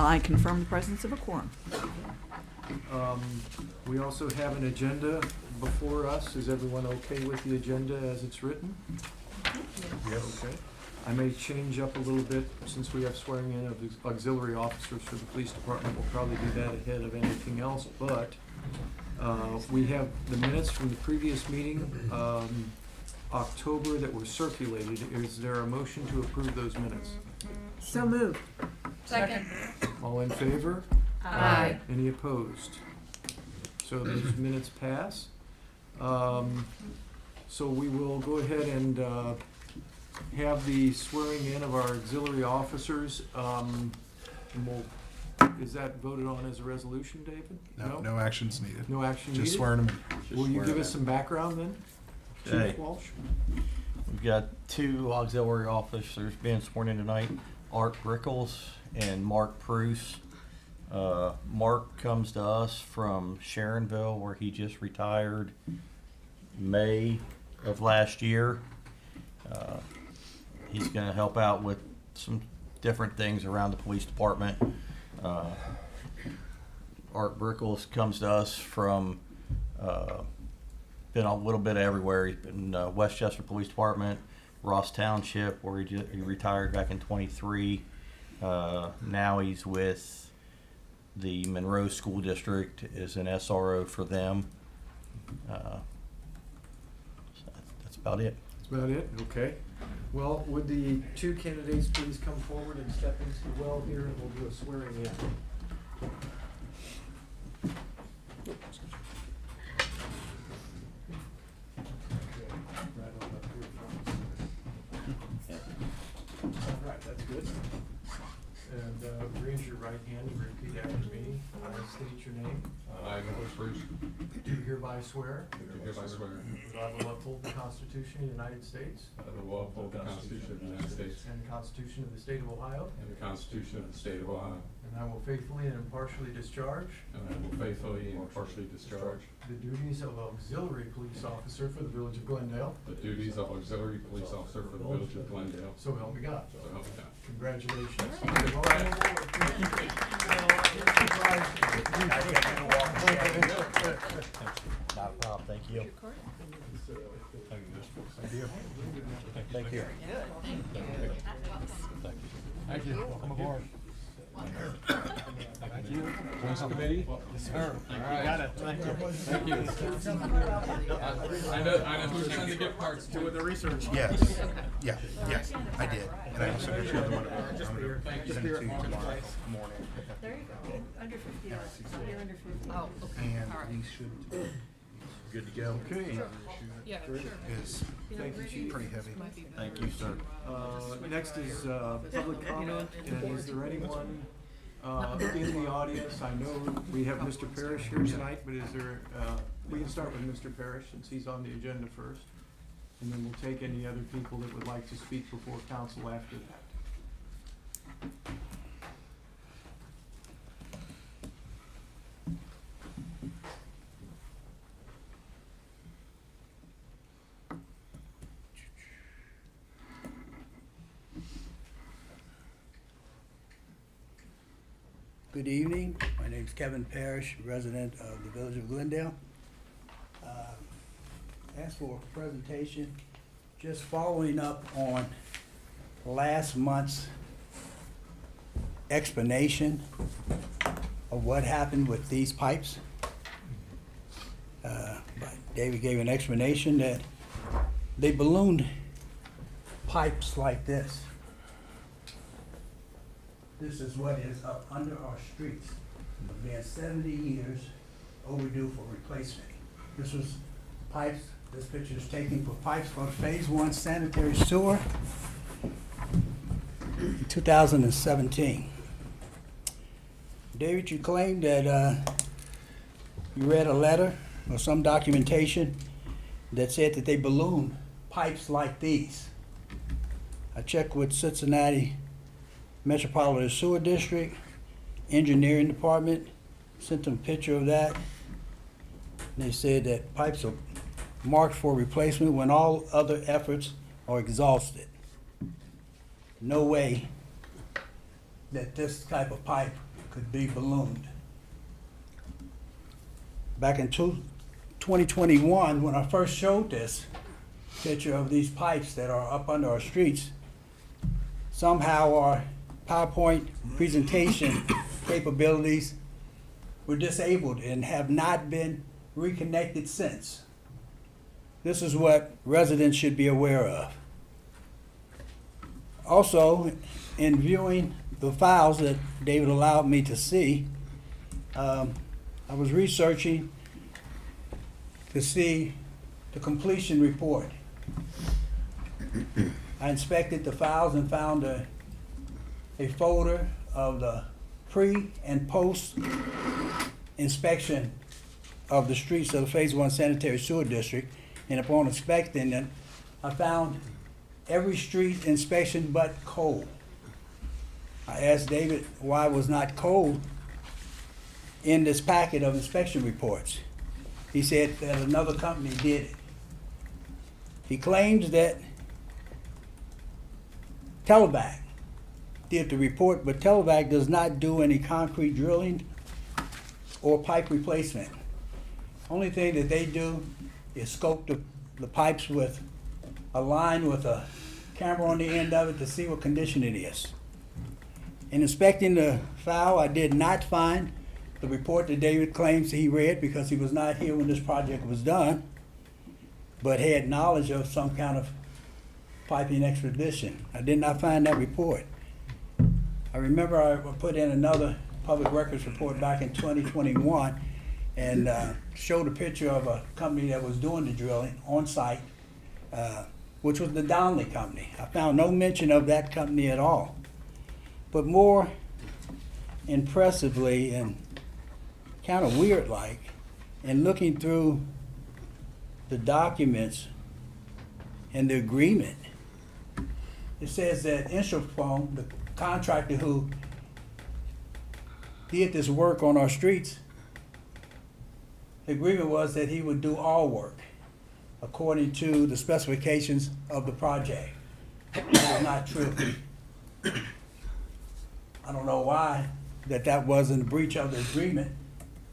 I confirm the presence of a quorum. We also have an agenda before us. Is everyone okay with the agenda as it's written? Yes. Okay. I may change up a little bit since we have swearing in of auxiliary officers for the police department. We'll probably do that ahead of anything else, but we have the minutes from the previous meeting, October, that were circulated. Is there a motion to approve those minutes? So moved. Second. All in favor? Aye. Any opposed? So those minutes pass. So we will go ahead and have the swearing in of our auxiliary officers. And is that voted on as a resolution, David? No actions needed. No action needed? Just swearing them in. Will you give us some background then? Okay. Chief Walsh? We've got two auxiliary officers being sworn in tonight, Art Brickles and Mark Pruce. Mark comes to us from Sharonville, where he just retired May of last year. He's going to help out with some different things around the police department. Art Brickles comes to us from been a little bit everywhere. He's been Westchester Police Department, Ross Township, where he retired back in '23. Now he's with the Monroe School District as an SRO for them. So that's about it. That's about it? Okay. Well, would the two candidates please come forward and step into the well here, and we'll do a swearing in. All right, that's good. And raise your right hand and repeat after me. I state your name. I, Mark Pruce, Do hereby swear do hereby swear that I will uphold the Constitution of the United States that I will uphold the Constitution of the United States and the Constitution of the State of Ohio, and the Constitution of the State of Ohio, and I will faithfully and impartially discharge and I will faithfully and impartially discharge the duties of auxiliary police officer for the Village of Glendale. the duties of auxiliary police officer for the Village of Glendale. So help me God. So help me God. Congratulations. Not a problem. Thank you. Thank you. Thank you. Welcome aboard. Thank you. Police committee? Yes, sir. All right. Got it. Thank you. Thank you. I know who's trying to get parts too. Doing the research. Yes. Yeah, yes, I did. And I also did the other one. Just here. Send it to you tomorrow morning. There you go. Under 50 hours. You're under 50. Oh, okay. And we should be good to go. Okay. Yeah, sure. Is Thank you, Chief. pretty heavy. Thank you, sir. Next is public comment, and is there anyone in the audience? I know we have Mr. Parrish here tonight, but is there, we can start with Mr. Parrish since he's on the agenda first, and then we'll take any other people that would like to speak before council after that. Good evening. My name is Kevin Parrish, resident of the Village of Glendale. Asked for a presentation, just following up on last month's explanation of what happened with these pipes. David gave an explanation that they ballooned pipes like this. This is what is up under our streets. It's been 70 years overdue for replacement. This was pipes, this picture is taken for pipes for Phase 1 sanitary sewer in 2017. David, you claimed that you read a letter or some documentation that said that they ballooned pipes like these. I checked with Cincinnati Metropolitan Sewer District, Engineering Department, sent them a picture of that. They said that pipes are marked for replacement when all other efforts are exhausted. No way that this type of pipe could be ballooned. Back in 2021, when I first showed this picture of these pipes that are up under our streets, somehow our PowerPoint presentation capabilities were disabled and have not been reconnected since. This is what residents should be aware of. Also, in viewing the files that David allowed me to see, I was researching to see the completion report. I inspected the files and found a folder of the pre and post inspection of the streets of the Phase 1 Sanitary Sewer District, and upon inspecting it, I found every street inspection but coal. I asked David why was not coal in this packet of inspection reports. He said that another company did it. He claims that Televac did the report, but Televac does not do any concrete drilling or pipe replacement. Only thing that they do is scope the pipes with a line with a camera on the end of it to see what condition it is. In inspecting the file, I did not find the report that David claims he read because he was not here when this project was done, but had knowledge of some kind of piping expedition. I did not find that report. I remember I put in another public records report back in 2021 and showed a picture of a company that was doing the drilling on site, which was the Donnelly Company. I found no mention of that company at all. But more impressively and kind of weird-like, in looking through the documents and the agreement, it says that Insufoam, the contractor who did this work on our streets, the agreement was that he would do all work according to the specifications of the project. That is not true. I don't know why that wasn't a breach of the agreement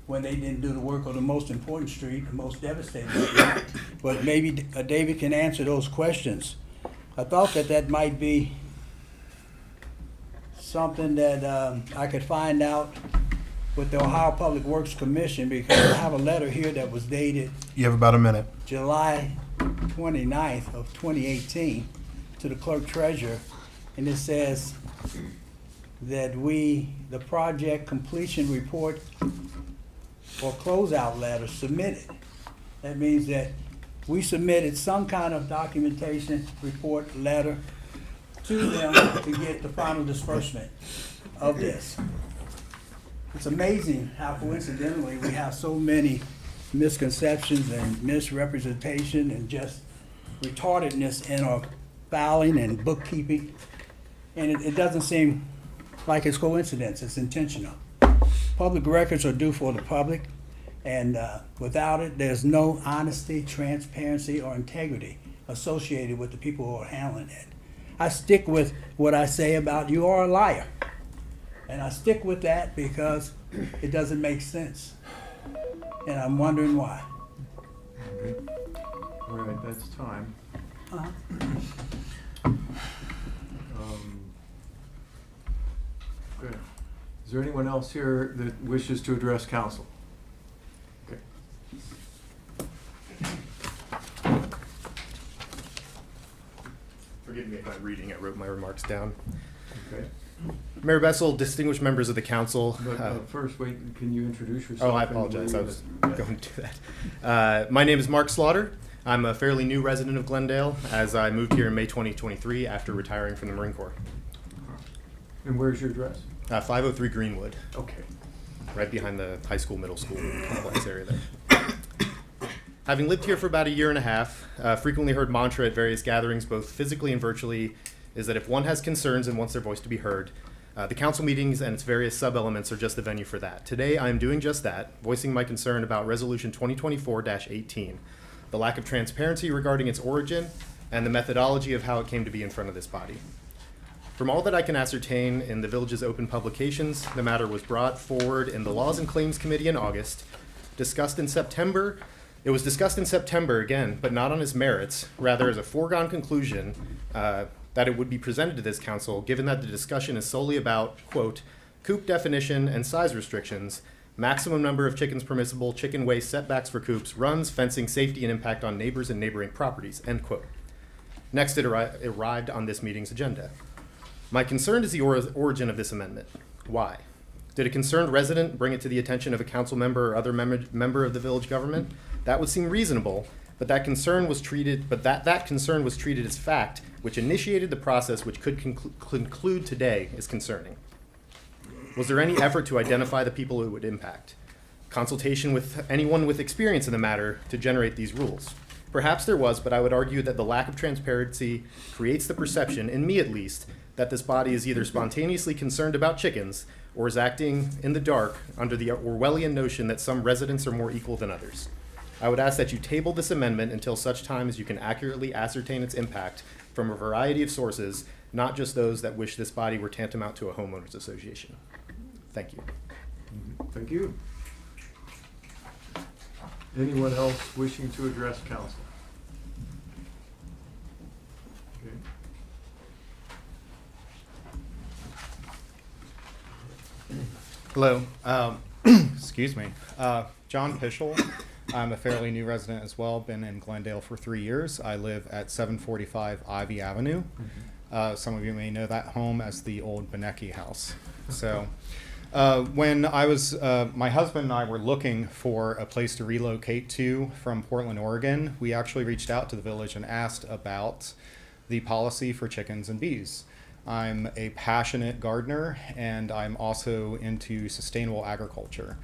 when they didn't do the work on the most important street, the most devastating street. But maybe David can answer those questions. I thought that might be something that I could find out with the Ohio Public Works Commission, because I have a letter here that was dated You have about a minute. July 29th of 2018 to the clerk treasurer, and it says that the project completion report or closeout letter submitted. That means that we submitted some kind of documentation report letter to them to get the final disbursement of this. It's amazing how coincidentally we have so many misconceptions and misrepresentation and just retardedness in our filing and bookkeeping. And it doesn't seem like it's coincidence, it's intentional. Public records are due for the public, and without it, there's no honesty, transparency, or integrity associated with the people who are handling it. I stick with what I say about you are a liar. And I stick with that because it doesn't make sense. And I'm wondering why. Okay. All right, that's time. Good. Is there anyone else here that wishes to address council? Okay. Forgive me if I'm reading, I wrote my remarks down. Okay. Mayor Bessel, distinguished members of the council. But first, wait, can you introduce yourself? Oh, I and apologize, I where was you live? going to do that. My name is Mark Slaughter. I'm a fairly new resident of Glendale, as I moved here in May 2023 after retiring from the Marine Corps. And where's your address? 503 Greenwood, Okay. right behind the high school, middle school complex area there. Having lived here for about a year and a half, frequently heard mantra at various gatherings, both physically and virtually, is that if one has concerns and wants their voice to be heard, the council meetings and its various sub-elements are just the venue for that. Today, I am doing just that, voicing my concern about Resolution 2024-18, the lack of transparency regarding its origin and the methodology of how it came to be in front of this body. From all that I can ascertain in the village's open publications, the matter was brought forward in the Laws and Claims Committee in August, discussed in September. It was discussed in September again, but not on its merits, rather as a foregone conclusion that it would be presented to this council, given that the discussion is solely about, quote, coop definition and size restrictions, maximum number of chickens permissible, chicken waste, setbacks for coops, runs, fencing, safety, and impact on neighbors and neighboring properties, end quote. Next, it arrived on this meeting's agenda. My concern is the origin of this amendment. Why? Did a concerned resident bring it to the attention of a council member or other member of the village government? That would seem reasonable, but that concern was treated as fact, which initiated the process which could conclude today is concerning. Was there any effort to identify the people it would impact? Consultation with anyone with experience in the matter to generate these rules? Perhaps there was, but I would argue that the lack of transparency creates the perception, in me at least, that this body is either spontaneously concerned about chickens or is acting in the dark under the Orwellian notion that some residents are more equal than others. I would ask that you table this amendment until such time as you can accurately ascertain its impact from a variety of sources, not just those that wish this body were tantamount to a homeowners association. Thank you. Thank you. Anyone else wishing to address council? Okay. Hello. Excuse me. John Pischel. I'm a fairly new resident as well. Been in Glendale for 3 years. I live at 745 Ivy Avenue. Some of you may know that home as the old Benecki house. So when I was, my husband and I were looking for a place to relocate to from Portland, Oregon, we actually reached out to the village and asked about the policy for chickens and bees. I'm a passionate gardener, and I'm also into sustainable agriculture.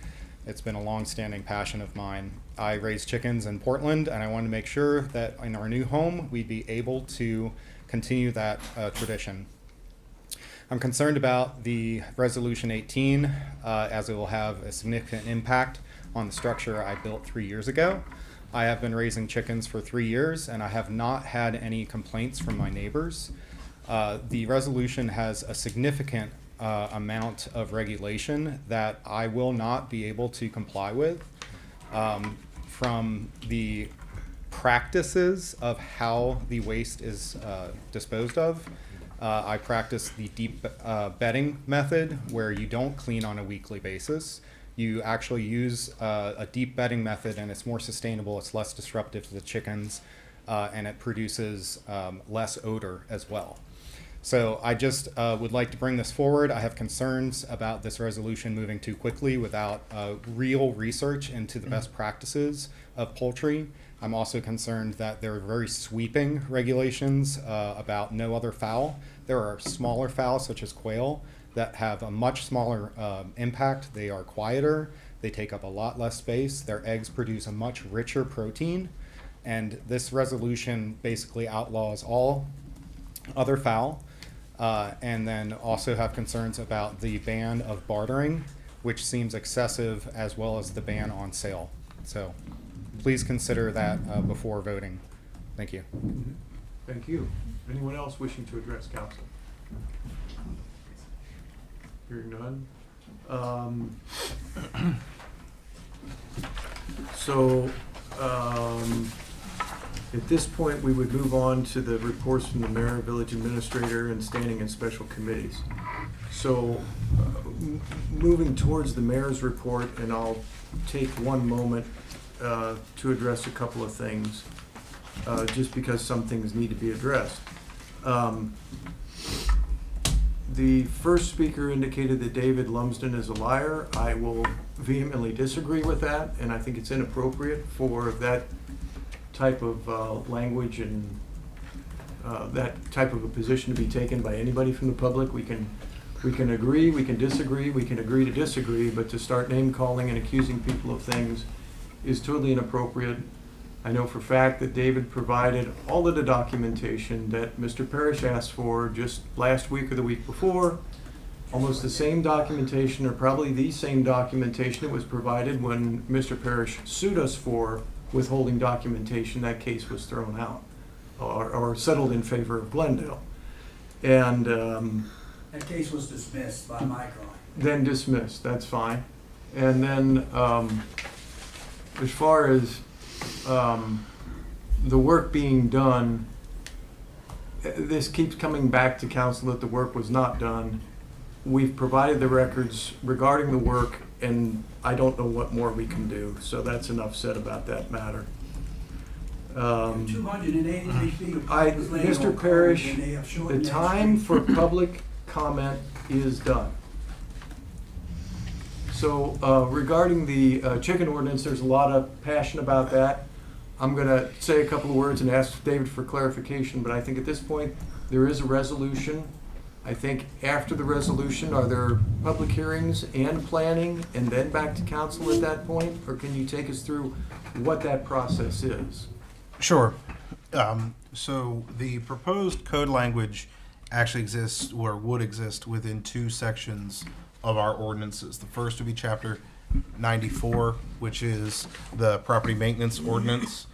It's been a long-standing passion of mine. I raise chickens in Portland, and I wanted to make sure that in our new home, we'd be able to continue that tradition. I'm concerned about the Resolution 18, as it will have a significant impact on the structure I built 3 years ago. I have been raising chickens for 3 years, and I have not had any complaints from my neighbors. The resolution has a significant amount of regulation that I will not be able to comply with, from the practices of how the waste is disposed of. I practice the deep bedding method, where you don't clean on a weekly basis. You actually use a deep bedding method, and it's more sustainable, it's less disruptive to the chickens, and it produces less odor as well. So I just would like to bring this forward. I have concerns about this resolution moving too quickly without real research into the best practices of poultry. I'm also concerned that there are very sweeping regulations about no other fowl. There are smaller fowl, such as quail, that have a much smaller impact. They are quieter, they take up a lot less space, their eggs produce a much richer protein, and this resolution basically outlaws all other fowl. And then also have concerns about the ban of bartering, which seems excessive, as well as the ban on sale. So please consider that before voting. Thank you. Thank you. Anyone else wishing to address council? Hearing none. At this point, we would move on to the reports from the mayor, village administrator, and standing and special committees. So moving towards the mayor's report, and I'll take one moment to address a couple of things, just because some things need to be addressed. The first speaker indicated that David Lumsden is a liar. I will vehemently disagree with that, and I think it's inappropriate for that type of language and that type of a position to be taken by anybody from the public. We can agree, we can disagree, we can agree to disagree, but to start name calling and accusing people of things is totally inappropriate. I know for a fact that David provided all of the documentation that Mr. Parrish asked for just last week or the week before. Almost the same documentation, or probably the same documentation that was provided when Mr. Parrish sued us for withholding documentation. That case was thrown out or settled in favor of Glendale. And That case was dismissed by Micron. then dismissed, that's fine. And then, as far as the work being done, this keeps coming back to council that the work was not done. We've provided the records regarding the work, and I don't know what more we can do, so that's enough said about that matter. 283 feet of pipe was laying on Mr. cold, Parrish, and they have the shortened that time street. for public comment is done. So regarding the chicken ordinance, there's a lot of passion about that. I'm going to say a couple of words and ask David for clarification, but I think at this point, there is a resolution. I think after the resolution, are there public hearings and planning and then back to council at that point? Or can you take us through what that process is? Sure. So the proposed code language actually exists or would exist within two sections of our ordinances. The first would be chapter 94, which is the property maintenance ordinance.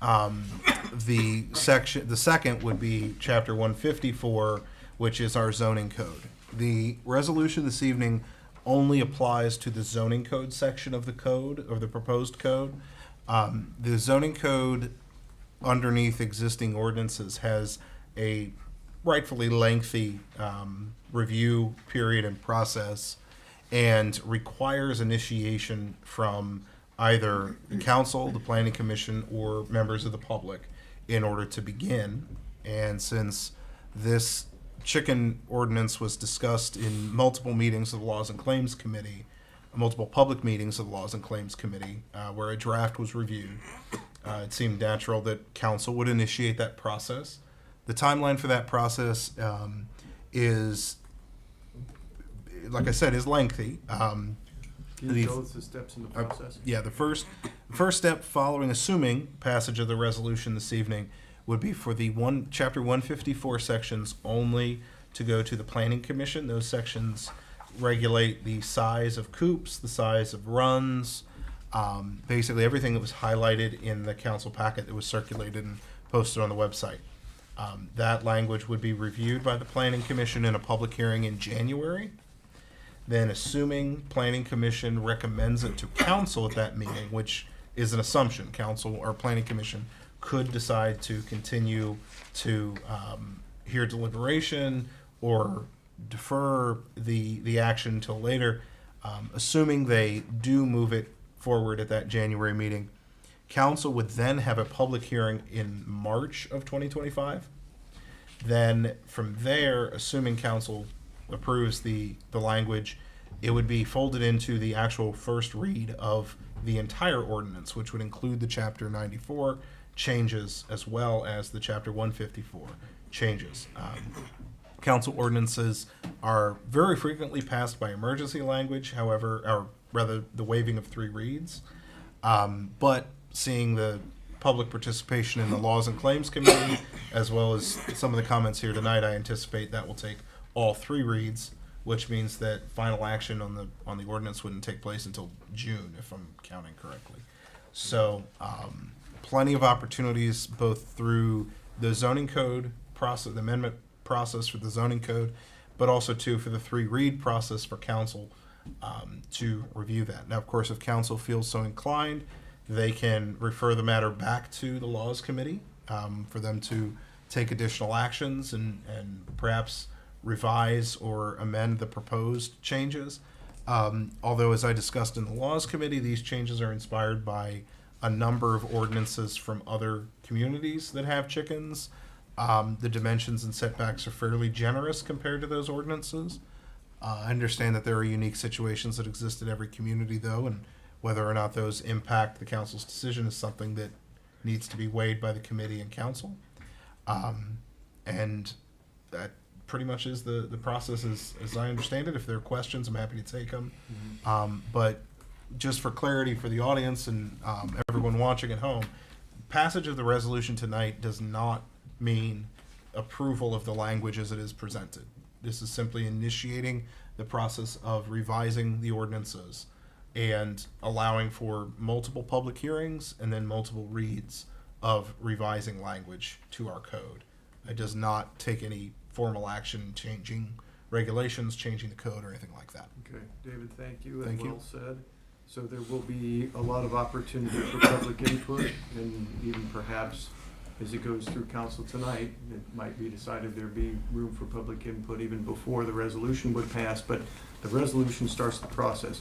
The second would be chapter 154, which is our zoning code. The resolution this evening only applies to the zoning code section of the code, of the proposed code. The zoning code underneath existing ordinances has a rightfully lengthy review period and process, and requires initiation from either the council, the planning commission, or members of the public in order to begin. And since this chicken ordinance was discussed in multiple meetings of the Laws and Claims Committee, multiple public meetings of the Laws and Claims Committee, where a draft was reviewed, it seemed natural that council would initiate that process. The timeline for that process is, like I said, is lengthy. Can you tell us the steps in the process? Yeah, the first step following, assuming passage of the resolution this evening, would be for the chapter 154 sections only to go to the planning commission. Those sections regulate the size of coops, the size of runs, basically everything that was highlighted in the council packet that was circulated and posted on the website. That language would be reviewed by the planning commission in a public hearing in January. Then, assuming planning commission recommends it to council at that meeting, which is an assumption, council or planning commission could decide to continue to hear deliberation or defer the action until later. Assuming they do move it forward at that January meeting, council would then have a public hearing in March of 2025. Then from there, assuming council approves the language, it would be folded into the actual first read of the entire ordinance, which would include the chapter 94 changes as well as the chapter 154 changes. Council ordinances are very frequently passed by emergency language, however, or rather the waiving of 3 reads. But seeing the public participation in the Laws and Claims Committee, as well as some of the comments here tonight, I anticipate that will take all 3 reads, which means that final action on the ordinance wouldn't take place until June, if I'm counting correctly. So plenty of opportunities both through the zoning code process, the amendment process for the zoning code, but also too for the 3 read process for council to review that. Now, of course, if council feels so inclined, they can refer the matter back to the Laws Committee for them to take additional actions and perhaps revise or amend the proposed changes. Although, as I discussed in the Laws Committee, these changes are inspired by a number of ordinances from other communities that have chickens. The dimensions and setbacks are fairly generous compared to those ordinances. I understand that there are unique situations that exist in every community, though, and whether or not those impact the council's decision is something that needs to be weighed by the committee and council. And that pretty much is the process as I understand it. If there are questions, I'm happy to take them. But just for clarity for the audience and everyone watching at home, passage of the resolution tonight does not mean approval of the language as it is presented. This is simply initiating the process of revising the ordinances and allowing for multiple public hearings and then multiple reads of revising language to our code. It does not take any formal action changing regulations, changing the code, or anything like that. Okay, David, thank you, and Thank you. well said. So there will be a lot of opportunity for public input, and even perhaps as it goes through council tonight, it might be decided there'd be room for public input even before the resolution would pass, but the resolution starts the process.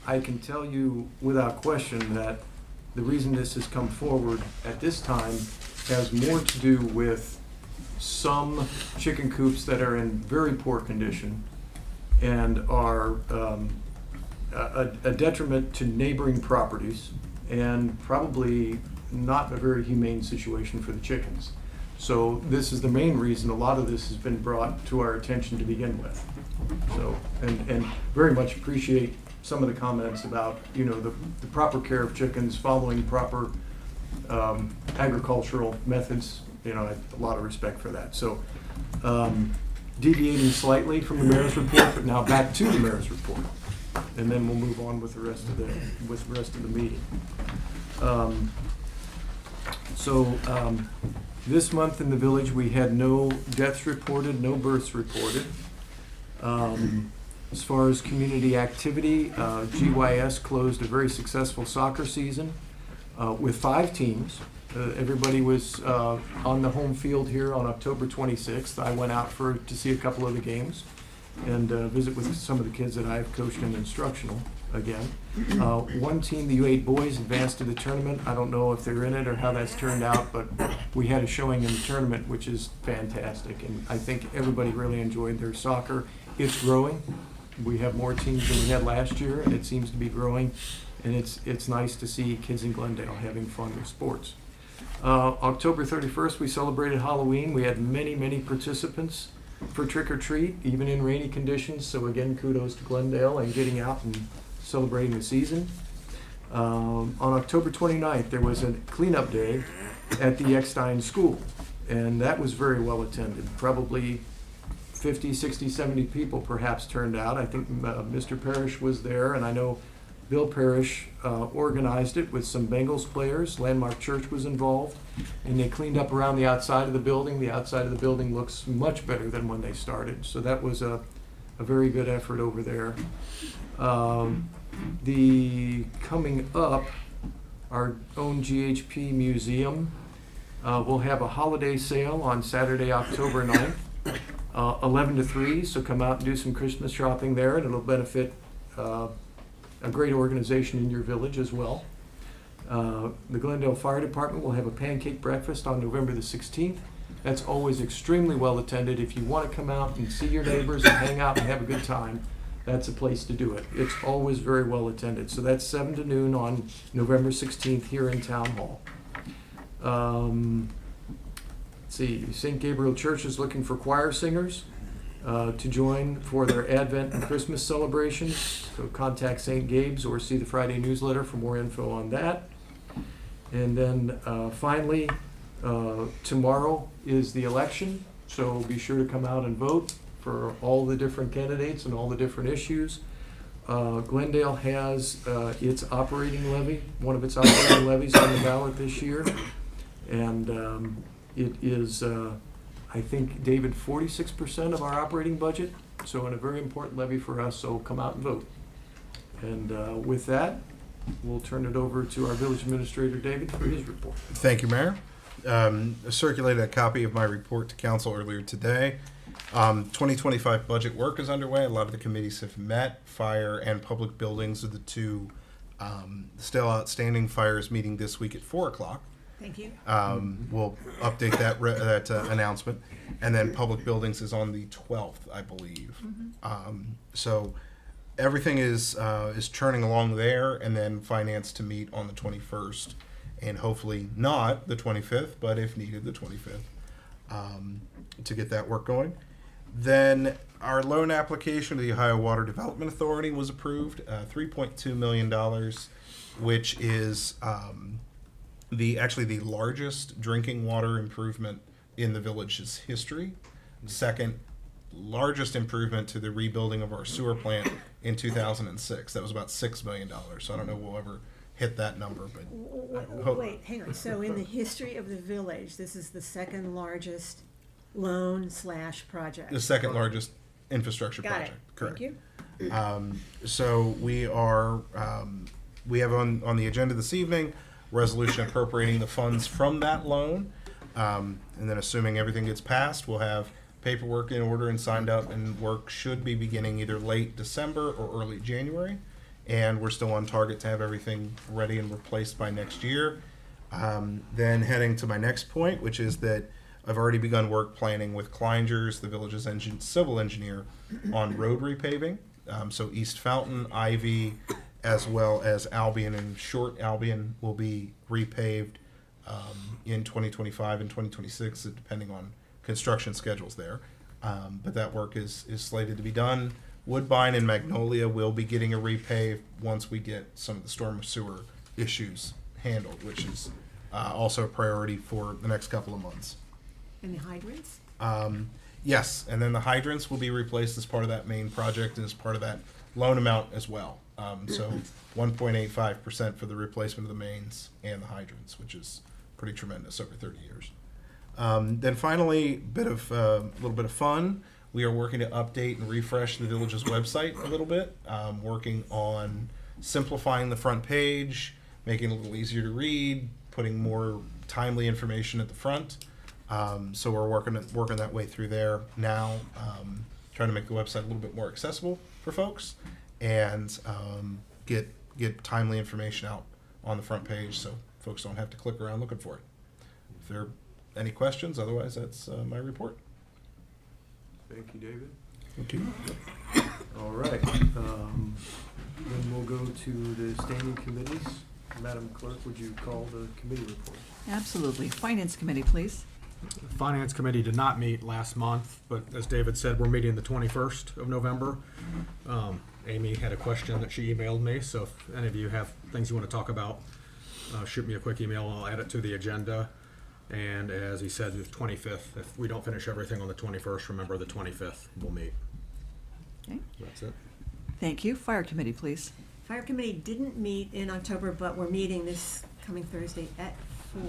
I can tell you without question that the reason this has come forward at this time has more to do with some chicken coops that are in very poor condition and are a detriment to neighboring properties, and probably not a very humane situation for the chickens. So this is the main reason a lot of this has been brought to our attention to begin with. So, and very much appreciate some of the comments about, you know, the proper care of chickens, following proper agricultural methods. You know, I have a lot of respect for that. So, deviating slightly from the mayor's report, but now back to the mayor's report, and then we'll move on with the rest of the meeting. This month in the village, we had no deaths reported, no births reported. As far as community activity, GYS closed a very successful soccer season with 5 teams. Everybody was on the home field here on October 26th. I went out to see a couple of the games and visit with some of the kids that I've coached in instructional again. One team, the U8 boys, advanced to the tournament. I don't know if they're in it or how that's turned out, but we had a showing in the tournament, which is fantastic. And I think everybody really enjoyed their soccer. It's growing. We have more teams than we had last year, and it seems to be growing. And it's nice to see kids in Glendale having fun with sports. October 31st, we celebrated Halloween. We had many participants for Trick or Treat, even in rainy conditions. So again, kudos to Glendale and getting out and celebrating the season. On October 29th, there was a cleanup day at the Eckstein School, and that was very well attended. Probably 50, 60, 70 people perhaps turned out. I think Mr. Parrish was there, and I know Bill Parrish organized it with some Bengals players. Landmark Church was involved, and they cleaned up around the outside of the building. The outside of the building looks much better than when they started, so that was a very good effort over there. Coming up, our own GHP Museum will have a holiday sale on Saturday, October 9th, 11 to 3, so come out and do some Christmas shopping there, and it'll benefit a great organization in your village as well. The Glendale Fire Department will have a pancake breakfast on November the 16th. That's always extremely well attended. If you want to come out and see your neighbors and hang out and have a good time, that's a place to do it. It's always very well attended. So that's 7 to noon on November 16th here in Town Hall. Let's see, St. Gabriel Church is looking for choir singers to join for their Advent and Christmas celebrations. So contact St. Gabe's or see the Friday newsletter for more info on that. And then finally, tomorrow is the election, so be sure to come out and vote for all the different candidates and all the different issues. Glendale has its operating levy, one of its operating levies on the ballot this year. And it is, I think, David, 46% of our operating budget, so in a very important levy for us, so come out and vote. And with that, we'll turn it over to our village administrator, David, for his report. Thank you, Mayor. I circulated a copy of my report to council earlier today. 2025 budget work is underway. A lot of the committees have met. Fire and public buildings are the two still outstanding. Fire is meeting this week at 4 o'clock. Thank you. We'll update that announcement. And then public buildings is on the 12th, I believe. So everything is churning along there, and then finance to meet on the 21st, and hopefully not the 25th, but if needed, the 25th, to get that work going. Then our loan application to the Ohio Water Development Authority was approved, $3.2 million, which is actually the largest drinking water improvement in the village's history. Second largest improvement to the rebuilding of our sewer plant in 2006. That was about $6 million. So I don't know if we'll ever hit that number, but I hope. Wait, hang on. So in the history of the village, this is the second largest loan/project. The second largest infrastructure Got project. it. Correct. Thank you. So we are, we have on the agenda this evening, resolution appropriating the funds from that loan. And then assuming everything gets passed, we'll have paperwork in order and signed up, and work should be beginning either late December or early January. And we're still on target to have everything ready and replaced by next year. Then heading to my next point, which is that I've already begun work planning with Kleinger's, the village's civil engineer, on road repaving. So East Fountain, Ivy, as well as Albion and Short Albion will be repaved in 2025 and 2026, depending on construction schedules there. But that work is slated to be done. Woodbine and Magnolia will be getting a repave once we get some of the storm sewer issues handled, which is also a priority for the next couple of months. And the hydrants? Yes, and then the hydrants will be replaced as part of that main project and as part of that loan amount as well. So 1.85% for the replacement of the mains and the hydrants, which is pretty tremendous over 30 years. Then finally, a little bit of fun. We are working to update and refresh the village's website a little bit, working on simplifying the front page, making it a little easier to read, putting more timely information at the front. So we're working that way through there now, trying to make the website a little bit more accessible for folks, and get timely information out on the front page so folks don't have to click around looking for it. If there are any questions, otherwise that's my report. Thank you, David. Thank you. All right, then we'll go to the standing committees. Madam Clerk, would you call the committee report? Absolutely. Finance Committee, please. The Finance Committee did not meet last month, but as David said, we're meeting the 21st of November. Amy had a question that she emailed me, so if any of you have things you want to talk about, shoot me a quick email and I'll add it to the agenda. And as he said, the 25th, if we don't finish everything on the 21st, remember the 25th, we'll meet. Okay. That's it. Thank you. Fire Committee, please. Fire Committee didn't meet in October, but we're meeting this coming Thursday at 4.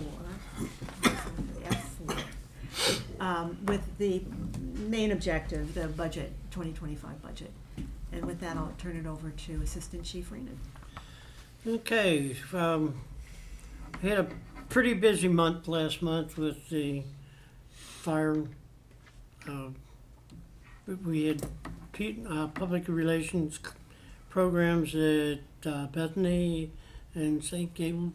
With the main objective, the budget, 2025 budget. And with that, I'll turn it over to Assistant Chief Reenan. Okay, we had a pretty busy month last month with the fire. We had public relations programs at Bethany and St. Gable.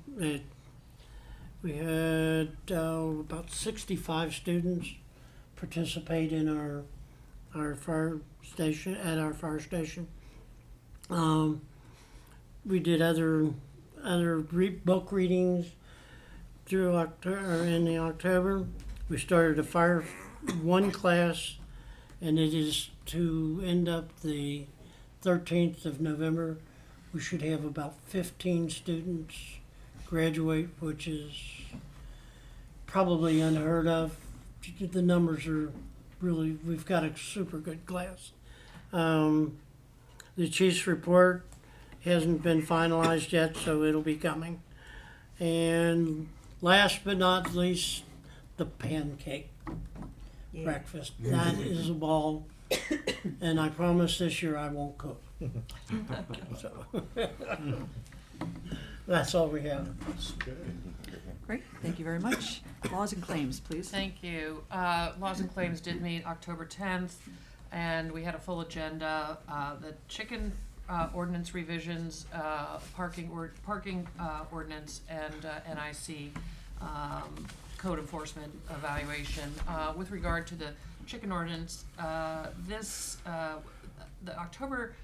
We had about 65 students participate in our fire station, at our fire station. We did other book readings through October. We started a Fire 1 class, and it is to end up the 13th of November. We should have about 15 students graduate, which is probably unheard of. The numbers are really, we've got a super good class. The chief's report hasn't been finalized yet, so it'll be coming. And last but not least, the pancake breakfast. That is a ball, and I promise this year I won't cook. So, that's all we have. Great. Thank you very much. Laws and Claims, please. Thank you. Laws and Claims did meet October 10th, and we had a full agenda. The chicken ordinance revisions, parking ordinance, and NIC code enforcement evaluation. With regard to the chicken ordinance, the October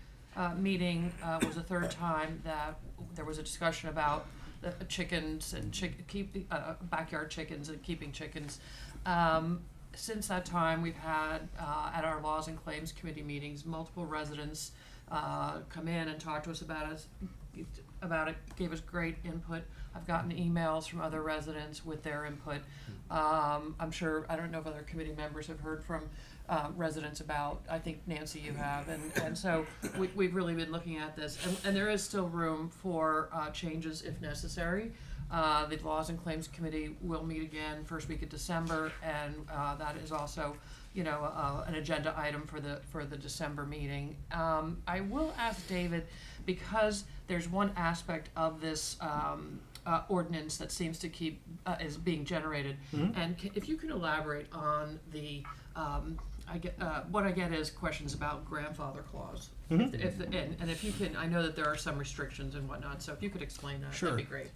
meeting was the third time that there was a discussion about the chickens and backyard chickens and keeping chickens. Since that time, we've had at our Laws and Claims Committee meetings multiple residents come in and talk to us about about it, gave us great input. I've gotten emails from other residents with their input. I'm sure, I don't know if other committee members have heard from residents about, I think Nancy, you have, and so we've really been looking at this, and there is still room for changes if necessary. The Laws and Claims Committee will meet again first week of December, and that is also, you know, an agenda item for the December meeting. I will ask David, because there's one aspect of this ordinance that seems to keep is being generated, and if you could elaborate on the what I get is questions about grandfather clause. And if you can, I know that there are some restrictions and whatnot, so if you could explain that, Sure. that'd be great.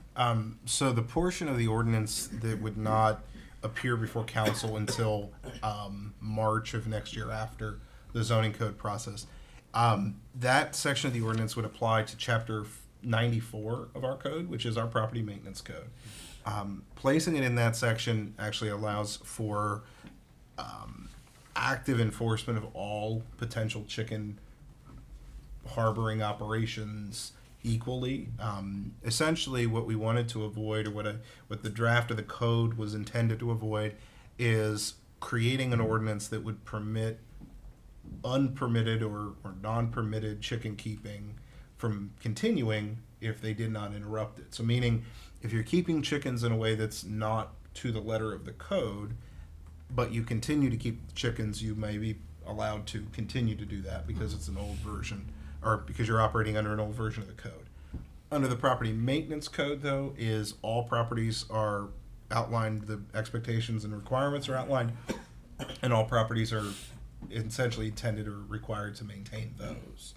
So the portion of the ordinance that would not appear before council until March of next year after the zoning code process, that section of the ordinance would apply to chapter 94 of our code, which is our property maintenance code. Placing it in that section actually allows for active enforcement of all potential chicken harboring operations equally. Essentially, what we wanted to avoid, or what the draft of the code was intended to avoid, is creating an ordinance that would permit unpermitted or non-permitted chicken keeping from continuing if they did not interrupt it. So meaning, if you're keeping chickens in a way that's not to the letter of the code, but you continue to keep chickens, you may be allowed to continue to do that because it's an old version, or because you're operating under an old version of the code. Under the property maintenance code, though, is all properties are outlined, the expectations and requirements are outlined, and all properties are essentially intended or required to maintain those.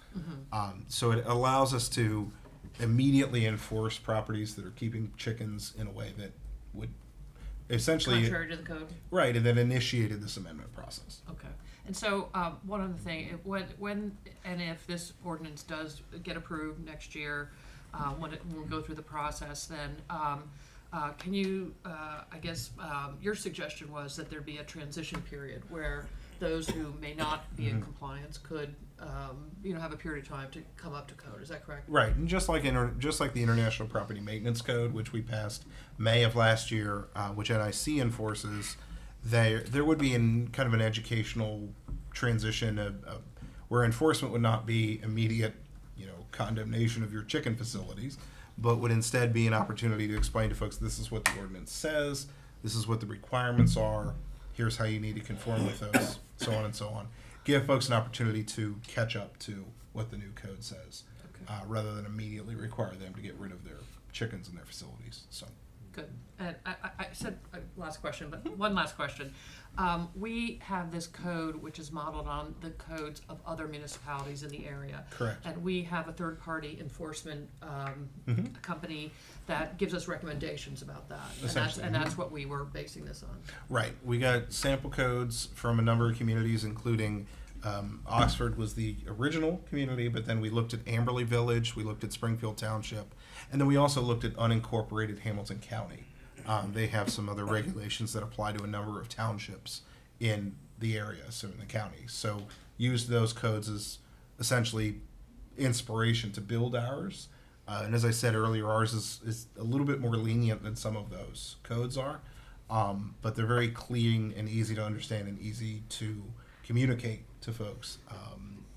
So it allows us to immediately enforce properties that are keeping chickens in a way that would essentially Contrary to the code? right, and then initiated this amendment process. Okay. And so, one other thing, when and if this ordinance does get approved next year, when we go through the process, then can you, I guess, your suggestion was that there be a transition period where those who may not be in compliance could, have a period of time to come up to code. Is that correct? Right, and just like the International Property Maintenance Code, which we passed May of last year, which NIC enforces, there would be kind of an educational transition where enforcement would not be immediate, condemnation of your chicken facilities, but would instead be an opportunity to explain to folks, this is what the ordinance says, this is what the requirements are, here's how you need to conform with those, so on and so on. Give folks an opportunity to catch up to what the new code says, rather than immediately require them to get rid of their chickens in their facilities. So. Good. And I said last question, but one last question. We have this code which is modeled on the codes of other municipalities in the area. Correct. And we have a third-party enforcement company that gives us recommendations about that. And that's what we were basing this on. Right. We got sample codes from a number of communities, including Oxford was the original community, but then we looked at Amberley Village, we looked at Springfield Township, and then we also looked at unincorporated Hamilton County. They have some other regulations that apply to a number of townships in the area, so in the county. So used those codes as essentially inspiration to build ours. And as I said earlier, ours is a little bit more lenient than some of those codes are, but they're very clean and easy to understand and easy to communicate to folks,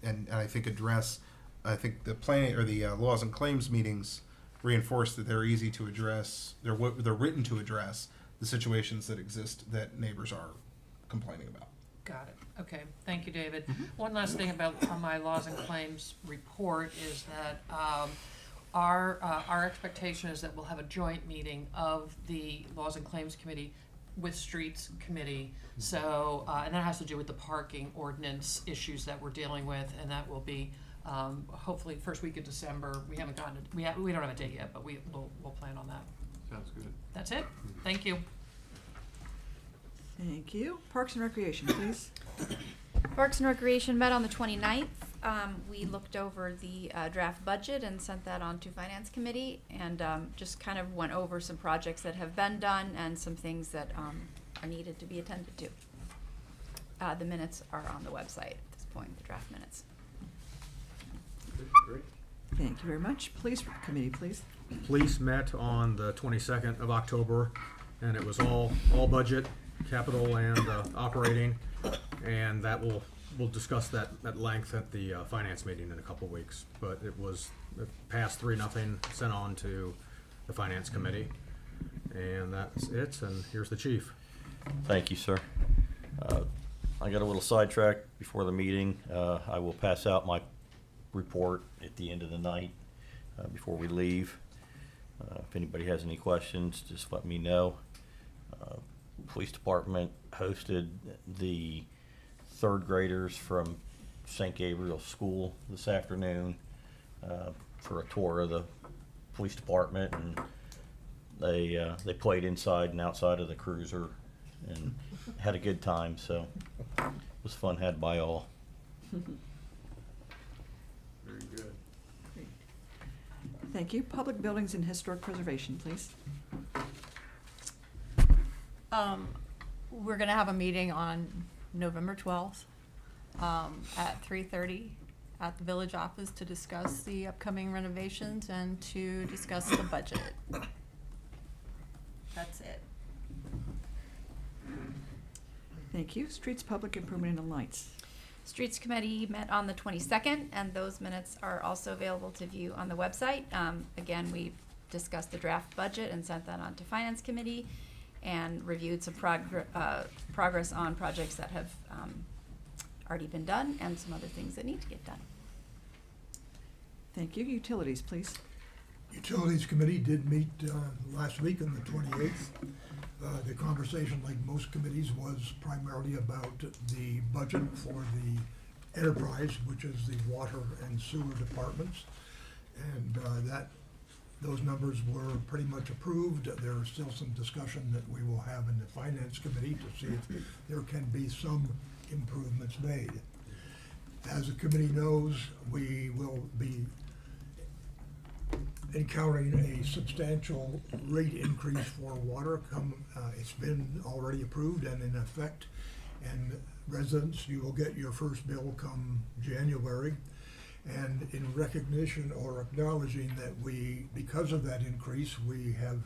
and I think the planning or the laws and claims meetings reinforce that they're easy to address. They're written to address the situations that exist that neighbors are complaining about. Got it. Okay. Thank you, David. One last thing about my laws and claims report is that our expectation is that we'll have a joint meeting of the Laws and Claims Committee with Streets Committee. So, and that has to do with the parking ordinance issues that we're dealing with, and that will be hopefully first week of December. We haven't gotten it. We don't have a date yet, but we'll plan on that. Sounds good. That's it. Thank you. Thank you. Parks and Recreation, please. Parks and Recreation met on the 29th. We looked over the draft budget and sent that on to Finance Committee, and just kind of went over some projects that have been done and some things that are needed to be attended to. The minutes are on the website at this point, the draft minutes. Great. Thank you very much. Police committee, please. Police met on the 22nd of October, and it was all budget, capital and operating, and we'll discuss that at length at the finance meeting in a couple weeks. But it passed 3-0, sent on to the finance committee, and that's it. And here's the chief. Thank you, sir. I got a little sidetracked before the meeting. I will pass out my report at the end of the night before we leave. If anybody has any questions, just let me know. Police department hosted the 3rd graders from St. Gabriel's School this afternoon for a tour of the police department, and they played inside and outside of the cruiser and had a good time, so it was fun had by all. Very good. Great. Thank you. Public buildings and historic preservation, please. We're gonna have a meeting on November 12th, at 3:30 at the village office to discuss the upcoming renovations and to discuss the budget. That's it. Thank you. Streets, public improvement, and lights. Streets Committee met on the 22nd, and those minutes are also available to view on the website. Again, we discussed the draft budget and sent that on to Finance Committee, and reviewed some progress on projects that have already been done and some other things that need to get done. Thank you. Utilities, please. Utilities Committee did meet last week on the 28th. The conversation, like most committees, was primarily about the budget for the enterprise, which is the water and sewer departments. And those numbers were pretty much approved. There is still some discussion that we will have in the Finance Committee to see if there can be some improvements made. As the committee knows, we will be encountering a substantial rate increase for water. It's been already approved and in effect. And residents, you will get your first bill come January. And in recognition or acknowledging that because of that increase, we have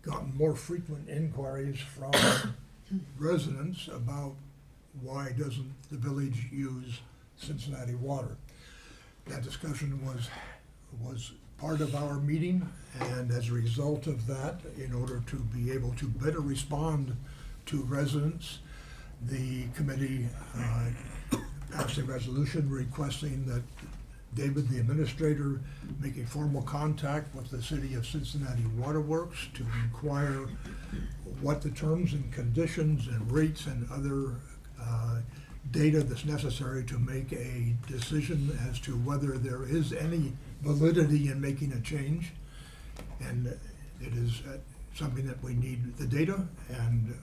gotten more frequent inquiries from residents about why doesn't the village use Cincinnati Water. That discussion was part of our meeting, and as a result of that, in order to be able to better respond to residents, the committee passed a resolution requesting that David, the administrator, make a formal contact with the City of Cincinnati Waterworks to inquire what the terms and conditions and rates and other data that's necessary to make a decision as to whether there is any validity in making a change. And it is something that we need the data, and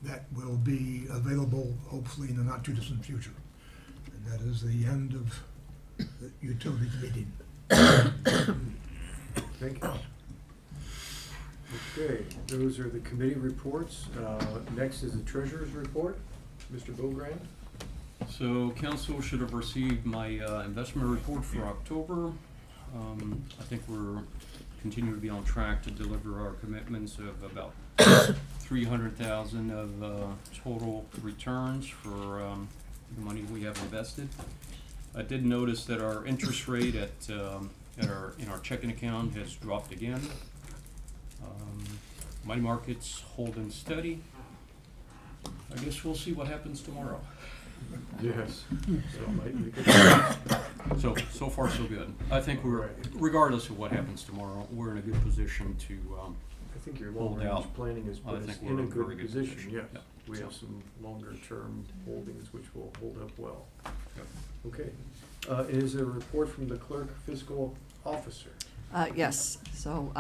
that will be available hopefully in the not too distant future. And that is the end of the utilities meeting. Thank you. Okay, those are the committee reports. Next is the treasurer's report. Mr. Bogrand. So council should have received my investment report for October. I think we're continue to be on track to deliver our commitments of about 300,000 of total returns for the money we have invested. I did notice that our interest rate in our checking account has dropped again. Money market's holding steady. I guess we'll see what happens tomorrow. Yes. So far so good. I think regardless of what happens tomorrow, we're in a good position to I think your hold long-range out. planning has put I us think in we're a in a very good good position, position. yes. Yeah. We So. have some longer-term holdings which will hold up well. Yep. Okay. Is there a report from the clerk fiscal officer? Yes. So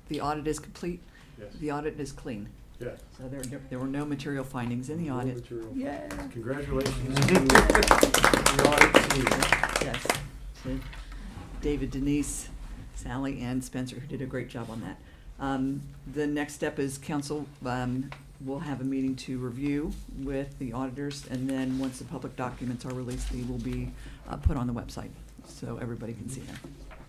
the audit is complete. Yes. The audit is clean. Yes. So there were no material findings in the No audit. material. Yeah. Congratulations to the audit team. Yes. To David, Denise, Sally, and Spencer, who did a great job on that. The next step is council will have a meeting to review with the auditors, and then once the public documents are released, they will be put on the website. so everybody can see them.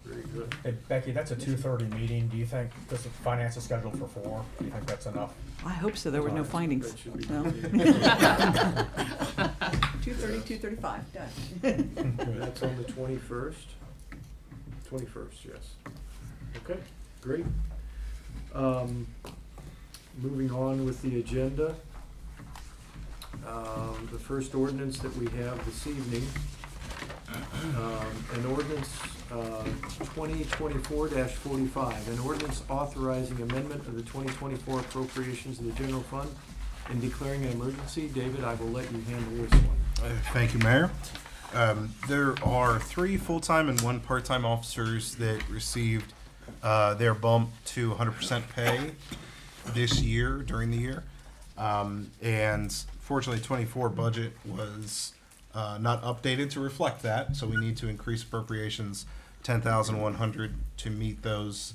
Very good. Hey, Becky, that's a 2:30 meeting. Do you think, because the finance is scheduled for 4, do you think that's enough? I hope so, there were no findings. That should be No. easy. 2:30, 2:35, done. That's on the 21st? 21st, yes. Okay, great. Moving on with the agenda. The first ordinance that we have this evening, an ordinance 2024-45, an ordinance authorizing amendment of the 2024 appropriations of the general fund and declaring an emergency. David, I will let you handle this one. Thank you, Mayor. There are 3 full-time and 1 part-time officers that received their bump to 100% pay this year, during the year. And fortunately, 24 budget was not updated to reflect that, so we need to increase appropriations $10,100 to meet those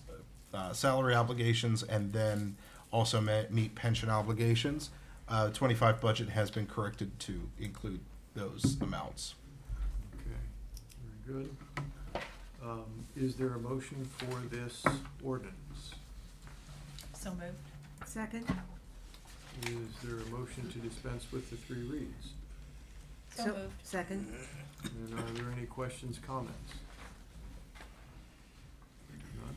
salary obligations and then also meet pension obligations. 25 budget has been corrected to include those amounts. Okay, very good. Is there a motion for this ordinance? So moved. Second? Is there a motion to dispense with the 3 reads? So moved. Second? And are there any questions, comments? None?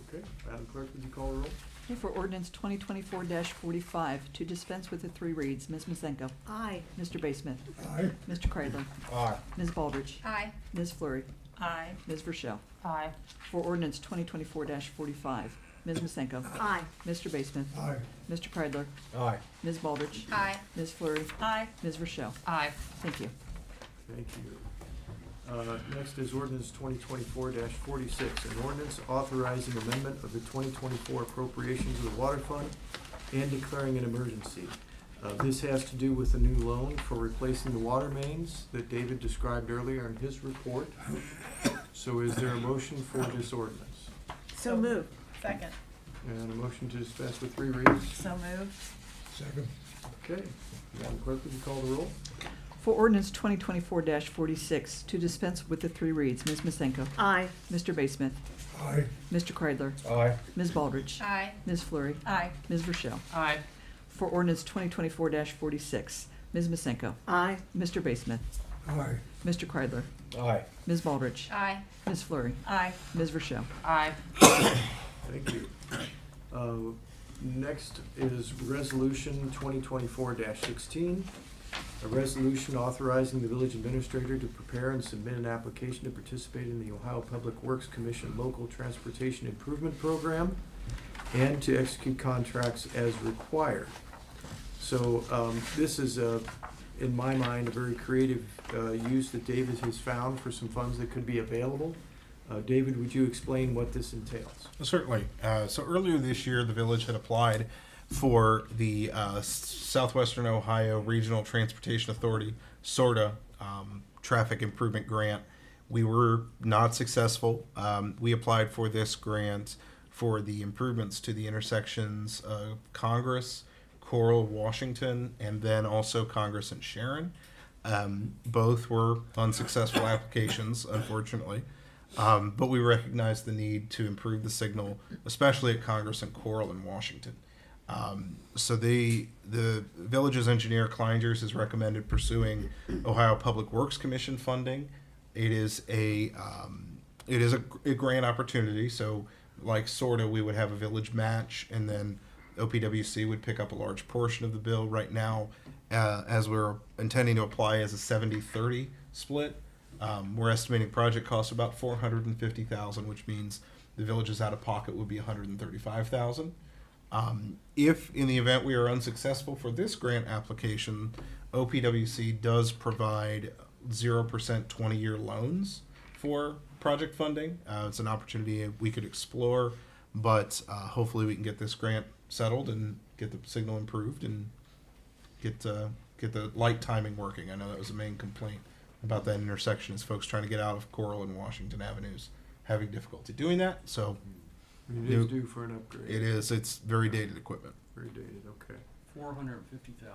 Okay, Madam Clerk, would you call the roll? Okay, for ordinance 2024-45, to dispense with the 3 reads, Ms. Masenko. Aye. Mr. Basemuth. Aye. Mr. Kreidler. Aye. Ms. Baldridge. Aye. Ms. Fleury. Aye. Ms. Rochelle. Aye. For ordinance 2024-45, Ms. Masenko. Aye. Mr. Basemuth. Aye. Mr. Kreidler. Aye. Ms. Baldridge. Aye. Ms. Fleury. Aye. Ms. Rochelle. Aye. Thank you. Thank you. Next is ordinance 2024-46, an ordinance authorizing amendment of the 2024 appropriations of the water fund and declaring an emergency. This has to do with a new loan for replacing the water mains that David described earlier in his report. So is there a motion for this ordinance? So moved. Second. And a motion to dispense with 3 readings? So moved. Second. Okay. Madam Clerk, would you call the roll? For ordinance 2024-46, to dispense with the 3 reads, Ms. Masenko. Aye. Mr. Basemuth. Aye. Mr. Kreidler. Aye. Ms. Baldridge. Aye. Ms. Fleury. Aye. Ms. Rochelle. Aye. For ordinance 2024-46, Ms. Masenko. Aye. Mr. Basemuth. Aye. Mr. Kreidler. Aye. Ms. Baldridge. Aye. Ms. Fleury. Aye. Ms. Rochelle. Aye. Thank you. Next is resolution 2024-16. A resolution authorizing the village administrator to prepare and submit an application to participate in the Ohio Public Works Commission Local Transportation Improvement Program and to execute contracts as required. So this is, in my mind, a very creative use that David has found for some funds that could be available. David, would you explain what this entails? Certainly. So earlier this year, the village had applied for the Southwestern Ohio Regional Transportation Authority, SORTA, traffic improvement grant. We were not successful. We applied for this grant for the improvements to the intersections of Congress, Coral, Washington, and then also Congress and Sharon. Both were unsuccessful applications, unfortunately. But we recognize the need to improve the signal, especially at Congress and Coral in Washington. So the village's engineer, Kleingers, has recommended pursuing Ohio Public Works Commission funding. It is a grant opportunity. So like SORTA, we would have a village match, and then OPWC would pick up a large portion of the bill. Right now, as we're intending to apply as a 70-30 split, we're estimating project costs about $450,000, which means the village's out of pocket would be $135,000. If in the event we are unsuccessful for this grant application, OPWC does provide 0% 20-year loans for project funding. It's an opportunity we could explore, but hopefully we can get this grant settled and get the signal improved and get the light timing working. I know that was the main complaint about that intersection, is folks trying to get out of Coral and Washington Avenues having difficulty doing that. So It is due for an upgrade. it is. It's very dated equipment. Very dated, okay. 450,000.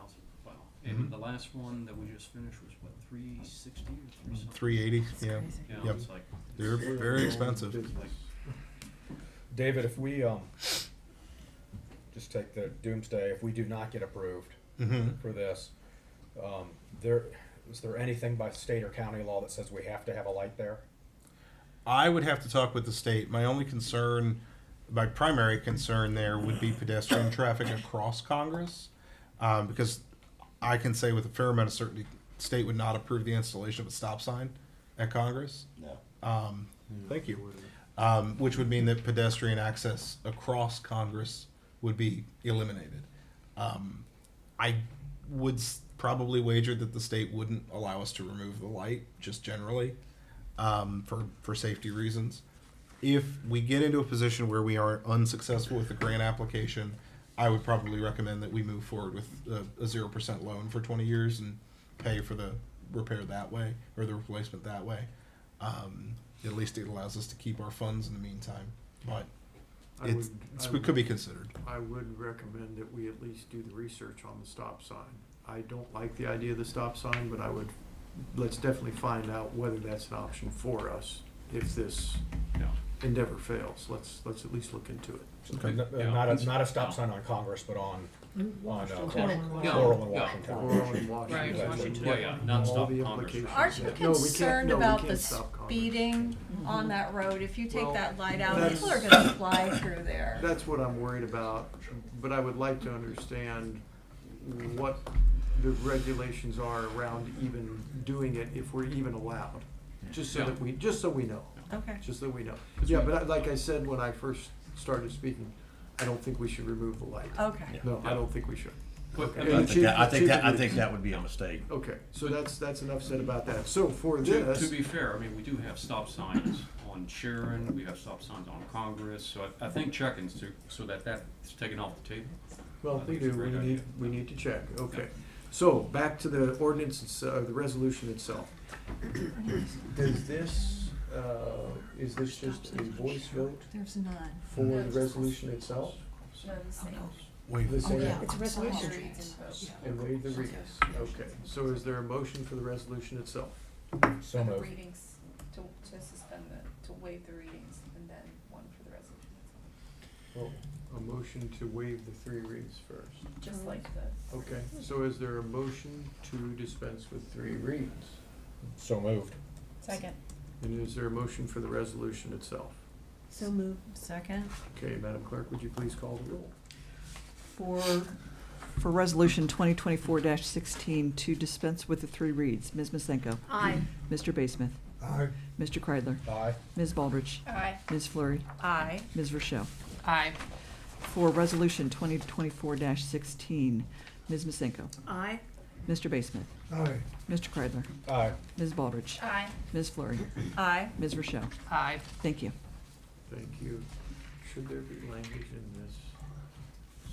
Wow. And the last one that we just finished was what, 360 or 3 something? 380, yeah. Yeah, Yep. it's like, They're very expensive. like, David, if we, just take the doomsday, if we do not get approved for this, is there anything by state or county law that says we have to have a light there? I would have to talk with the state. My only concern, my primary concern there would be pedestrian traffic across Congress, because I can say with a fair amount of certainty, the state would not approve the installation of a stop sign at Congress. No. Thank you. Which would mean that pedestrian access across Congress would be eliminated. I would probably wager that the state wouldn't allow us to remove the light, just generally, for safety reasons. If we get into a position where we are unsuccessful with the grant application, I would probably recommend that we move forward with a 0% loan for 20 years and pay for the repair that way, or the replacement that way. At least it allows us to keep our funds in the meantime, but it could be considered. I would recommend that we at least do the research on the stop sign. I don't like the idea of the stop sign, but let's definitely find out whether that's an option for us if this endeavor fails. Let's at least look into it. Okay. Not a stop sign on Congress, but on Washington. Coral in Washington. Coral in Washington. Right, Washington. Yeah, All non-stop the Congress. implications. Aren't you Yeah. No, we can't- concerned no, we about can't the stop Congress. speeding on that road? If you take Well, that light out, that's- people are gonna fly through there. That's what I'm worried about, but I would like to understand what the regulations are around even doing it, if we're even allowed. Just so that we know. Okay. Just so we know. Yeah, but like I said when I first started speaking, I don't think we should remove the light. Okay. No, I don't think we should. Okay. I And think that Chief agrees. would be a mistake. Okay, so that's enough said about that. So for To this, be fair, I mean, we do have stop signs on Sharon, we have stop signs on Congress, so I think checking so that that's taken off the table. well, I we think it's do, a great idea. we need to check, okay. So, back to the ordinance, the resolution itself. Does this, is this just a voice vote There's none. for the resolution itself? Wait, The same- It's a resolution. And waive the readings, okay. So is there a motion for the resolution itself? So moved. Readings, to suspend to waive the readings, and then one for the resolution Well, a motion to waive the 3 readings first. just like the. Okay, so is there a motion to dispense with 3 readings? So moved. Second. And is there a motion for the resolution itself? So moved. Second. Okay, Madam Clerk, would you please call the roll? For resolution 2024-16 to dispense with the 3 reads, Ms. Masenko. Aye. Mr. Basemuth. Aye. Mr. Kreidler. Aye. Ms. Baldridge. Aye. Ms. Fleury. Aye. Ms. Rochelle. Aye. For resolution 2024-16, Ms. Masenko. Aye. Mr. Basemuth. Aye. Mr. Kreidler. Aye. Ms. Baldridge. Aye. Ms. Fleury. Aye. Ms. Rochelle. Aye. Thank you. Thank you. Should there be language in this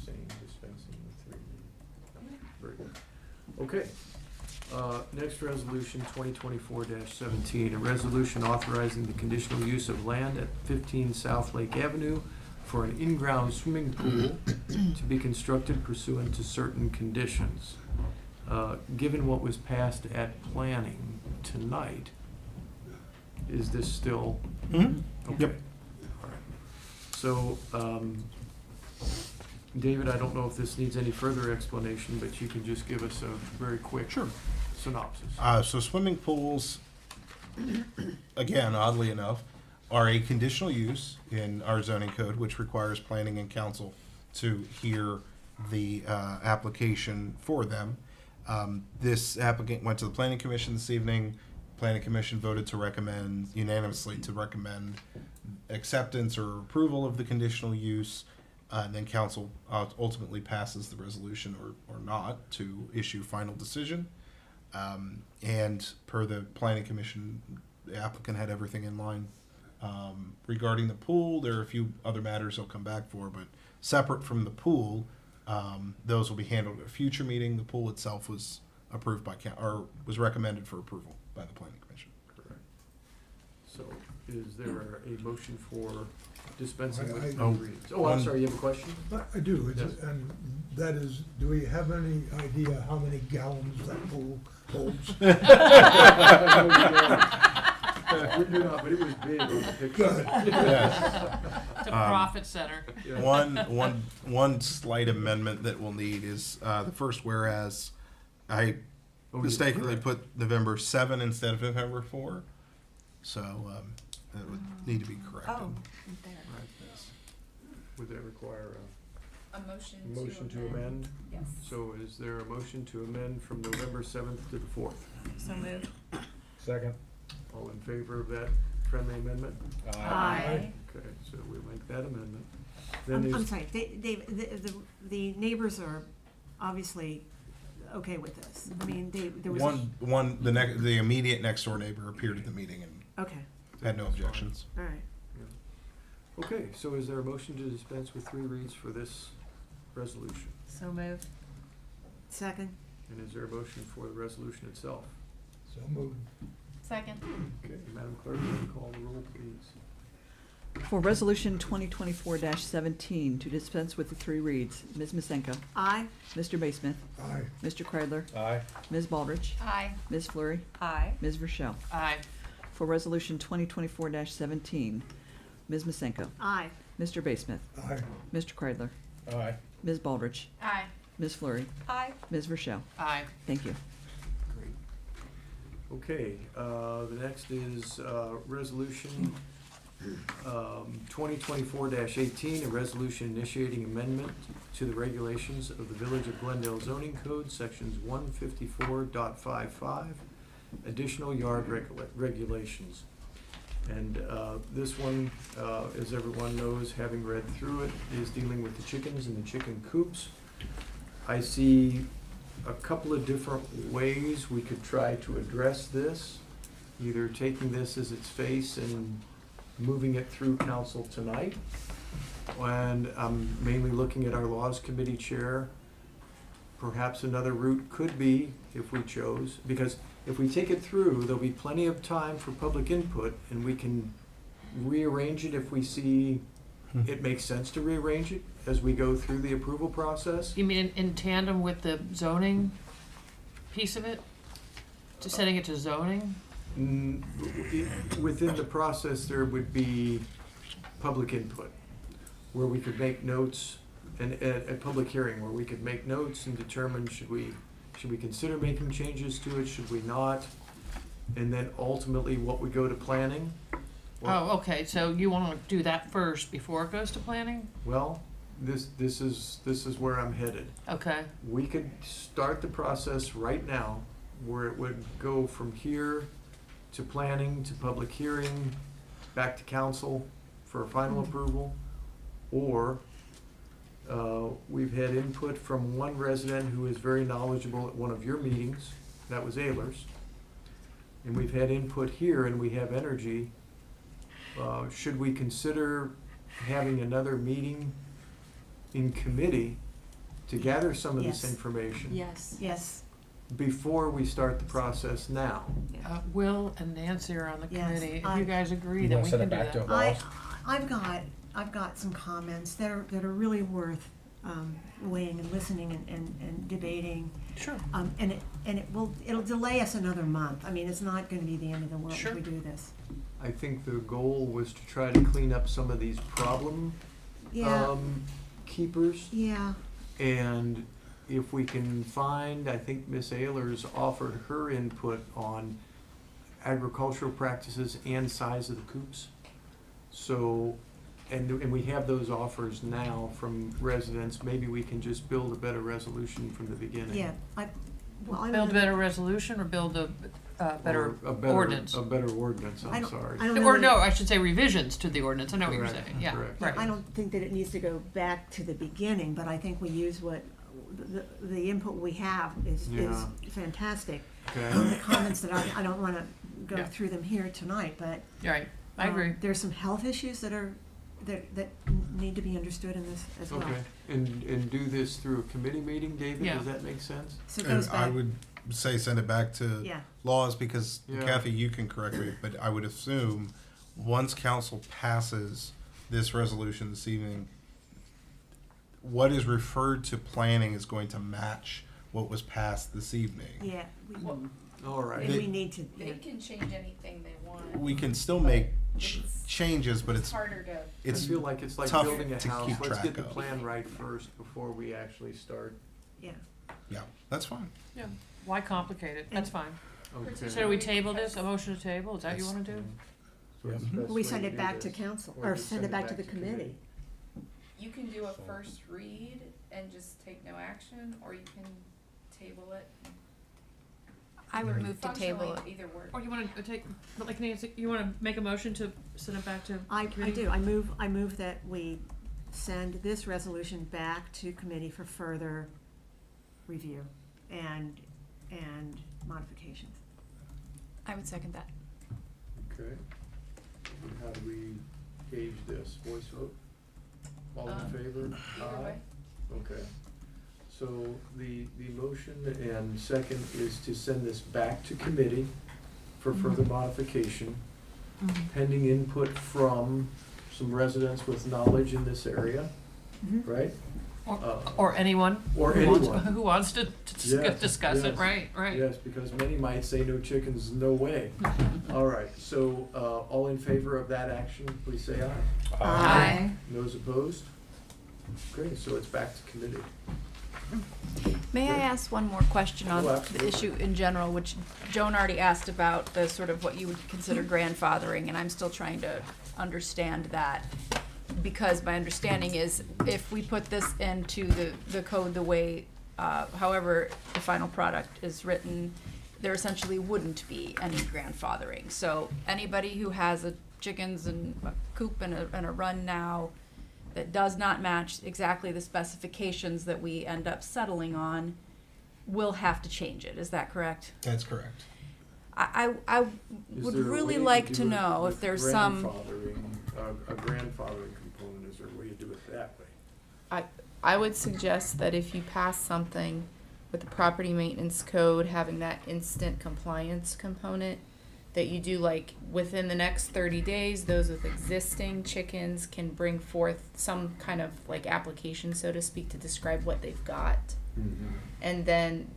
saying dispensing with 3 readings? No. Very good. Okay. Next resolution, 2024-17, a resolution authorizing the conditional use of land at 15 South Lake Avenue for an in-ground swimming pool to be constructed pursuant to certain conditions. Given what was passed at planning tonight, is this still? Mhm. Okay. Yep. All right. So, David, I don't know if this needs any further explanation, but you can just give us a very quick synopsis. So swimming pools, again, oddly enough, are a conditional use in our zoning code, which requires planning and council to hear the application for them. This applicant went to the planning commission this evening. Planning commission voted to recommend unanimously to recommend acceptance or approval of the conditional use. And then council ultimately passes the resolution or not to issue final decision. And per the planning commission, the applicant had everything in line. Regarding the pool, there are a few other matters they'll come back for, but separate from the pool, those will be handled at a future meeting. The pool itself was approved by or was recommended for approval by the planning commission. Correct. So, is there a motion for dispensing with I- the readings? Oh, I'm sorry, you have a question? I do, Yes. and That is, do we have any idea how many gallons that pool holds? We do not, but it was big on the picture. Good. Yes. It's a profit center. One slight amendment that we'll need is the first whereas I mistakenly put November 7 instead of November 4. So that would need to be corrected. Oh, there. Right, yes. Would that require A motion a motion to amend? Yes. So is there a motion to amend from November 7th to the 4th? So moved. Second. All in favor of that friendly amendment? Aye. Okay, so we make that amendment. Then I'm there's, sorry, Dave, the neighbors are obviously okay with this. I mean, there was. The immediate next door neighbor appeared at the meeting and Okay, had no objections. all right. okay, so is there a motion to dispense with 3 reads for this resolution? So moved. Second? And is there a motion for the resolution itself? So moved. Second. Okay, Madam Clerk, will you call the roll, please? For Resolution 2024-17, to dispense with the 3 reads, Ms. Masenko, Aye. Mr. Basemuth, Aye. Mr. Kreidler, Aye. Ms. Baldridge, Aye. Ms. Fleury, Aye. Ms. Rochelle. Aye. For Resolution 2024-17, Ms. Masenko, Aye. Mr. Basemuth, Aye. Mr. Kreidler, Aye. Ms. Baldridge, Aye. Ms. Fleury, Aye. Ms. Rochelle. Aye. Thank you. Great. Okay, the next is Resolution 2024-18, a resolution initiating amendment to the regulations of the Village of Glendale zoning code, sections 154.55, additional yard regulations. And this one, as everyone knows, having read through it, is dealing with the chickens and the chicken coops. I see a couple of different ways we could try to address this, either taking this as its face and moving it through council tonight. And I'm mainly looking at our laws committee chair. Perhaps another route could be, if we chose, because if we take it through, there'll be plenty of time for public input, and we can rearrange it if we see it makes sense to rearrange it as we go through the approval process. You mean in tandem with the zoning piece of it? To setting it to zoning? Within the process, there would be public input, where we could make notes, and a public hearing where we could make notes and determine should we consider making changes to it, should we not? And then ultimately, what would go to planning? Oh, okay, so you wanna do that first before it goes to planning? Well, this is where I'm headed. Okay, We could start the process right now, where it would go from here to planning, to public hearing, back to council for a final approval. Or, we've had input from one resident who is very knowledgeable at one of your meetings, that was Ehlers. And we've had input here, and we have energy. Should we consider having another meeting in committee to gather some of this Yes. information? Yes. Yes. Before we start the process now? Will and Nancy are on the Yes, committee. If I- you guys agree, You then wanna we send can it do back to that. I've got some comments that are really worth weighing and listening and debating. Sure. And it'll delay us another month. I mean, it's not gonna be the end of the world Sure. if we do this. I think the goal was to try to clean up some of these problem Yeah, keepers. yeah, And if we can find, I think Miss Ehlers offered her input on agricultural practices and size of the coops. So, and we have those offers now from residents, maybe we can just build a better resolution from the beginning. yeah. I Build a don't know. better resolution or build a better Or a better ordinance? A better ordinance, I I'm don't- sorry. I don't know Or that- no, I should say revisions to the ordinance. I know what you're Correct, saying, yeah, correct. right. I don't think that it needs to go back to the beginning, but I think we use what, the input we have is Yeah. fantastic. Okay. The comments that I don't wanna go Yeah. through them here tonight, but. You're right, I agree. There's some health issues that need to be understood in this as well. Okay, and do this through a committee meeting, David, Yeah. does that make sense? So it goes And I back, would say send it back to yeah, laws because Yeah. Kathy, you can correct me, but I would assume once council passes this resolution this evening, what is referred to planning is going to match what was passed this evening. Yeah, All right. and we need to, They can change anything they want. We can still make It's- changes, but it's harder to. I feel like it's like tough building a to house. keep Let's track get the of. plan right first before we actually start. yeah. Yeah, that's fine. Yeah, why complicate it? That's fine. Okay. So do we table this, a motion to table, is that what you wanna do? So it's the best We way send to it do back to this. council, Or or just send it back to the committee. You can do a first read and just take no action, or you can table it. I would move to table it. Either work. Or you wanna take, but like Nancy, you wanna make a motion to send it back to I committee? do, I move that we send this resolution back to committee for further review and modifications. I would second that. Okay. And how do we gauge this? Voice vote? All in favor? Either way. Okay. So the motion and second is to send this back to committee for further modification, pending input from some residents with knowledge in this area, right? Or anyone Or who wants, anyone. who wants to Yes, discuss it, yes. right, right. Yes, because many might say no chickens, no way. All right, so, all in favor of that action, please say aye. Aye. Those opposed? Great, so it's back to committee. May I ask one more question on Oh, the absolutely. issue in general, which Joan already asked about, the sort of what you would consider grandfathering, and I'm still trying to understand that. Because my understanding is if we put this into the code the way, however the final product is written, there essentially wouldn't be any grandfathering. So anybody who has a chickens and a coop and a run now that does not match exactly the specifications that we end up settling on will have to change it. Is that correct? That's correct. I Is would there a really way to like do to it know with if there's some. grandfathering, a grandfathering component, is there a way to do it that way? I would suggest that if you pass something with the property maintenance code having that instant compliance component, that you do like within the next 30 days, those with existing chickens can bring forth some kind of like application, so to speak, to describe what they've got. And then,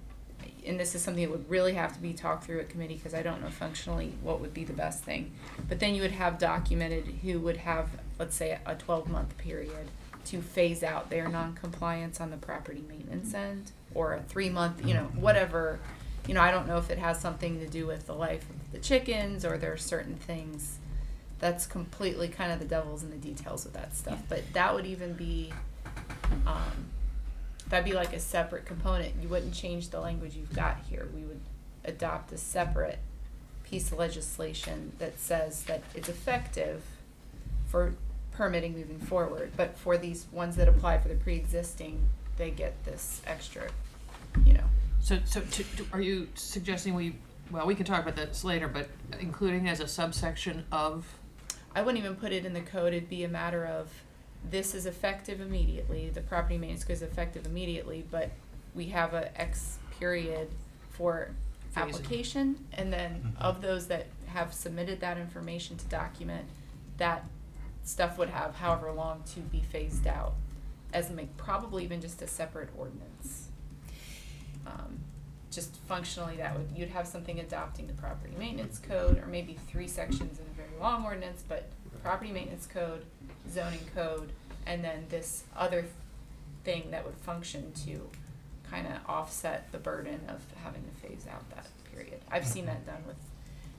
and this is something that would really have to be talked through at committee because I don't know functionally what would be the best thing. But then you would have documented who would have, let's say, a 12-month period to phase out their non-compliance on the property maintenance end, or a 3-month, whatever. I don't know if it has something to do with the life of the chickens, or there are certain things. That's completely kind of the devil's in the details with that stuff. But that would even be, that'd be like a separate component. You wouldn't change the language you've got here. We would adopt a separate piece of legislation that says that it's effective for permitting moving forward. But for these ones that apply for the pre-existing, they get this extra, So are you suggesting we can talk about this later, but including as a subsection of? I wouldn't even put it in the code. It'd be a matter of this is effective immediately. The property maintenance code is effective immediately, but we have a X period for Phasing. application, and then of those that have submitted that information to document, that stuff would have however long to be phased out, as probably even just a separate ordinance. Just functionally, you'd have something adopting the property maintenance code, or maybe 3 sections in a very long ordinance, but property maintenance code, zoning code, and then this other thing that would function to kind of offset the burden of having to phase out that period. I've seen that done with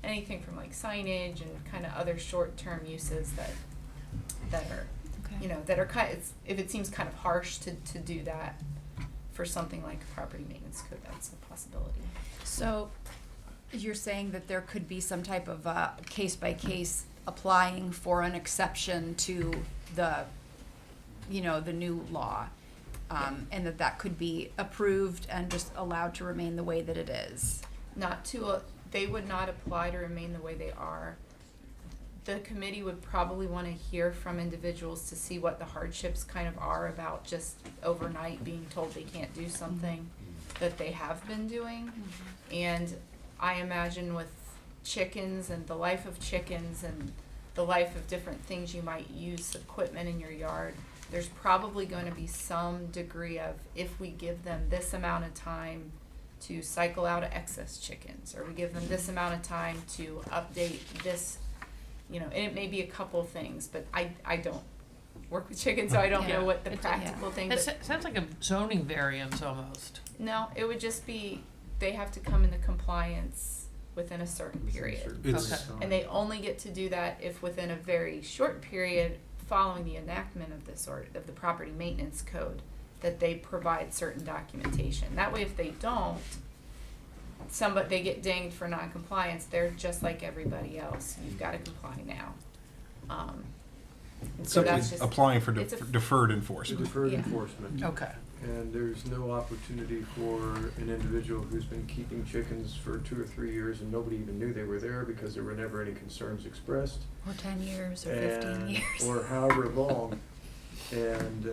anything from like signage and kind of other short-term uses that are, that are if it seems kind of harsh to do that. For something like property maintenance code, that's a possibility. So you're saying that there could be some type of case-by-case applying for an exception to the new law, and that could be approved and just allowed to remain the way that it is? They would not apply to remain the way they are. The committee would probably want to hear from individuals to see what the hardships kind of are about just overnight being told they can't do something that they have been doing. And I imagine with chickens and the life of chickens and the life of different things you might use, equipment in your yard, there's probably going to be some degree of, if we give them this amount of time to cycle out excess chickens, or we give them this amount of time to update this, and it may be a couple things, but I don't work with chickens, so I don't know what the practical thing. It sounds like a zoning variance almost. No, it would just be, they have to come into compliance within a certain period. And they only get to do that if within a very short period following the enactment of this of the property maintenance code, that they provide certain documentation. That way, if they don't, they get dinged for non-compliance. They're just like everybody else. You've got to comply now. And so Simply that's just applying for it's a- deferred enforcement. Deferred Yeah. enforcement. Okay. And there's no opportunity for an individual who's been keeping chickens for 2 or 3 years and nobody even knew they were there because there were never any concerns expressed. Or 10 years, or 15 years. Or however long. And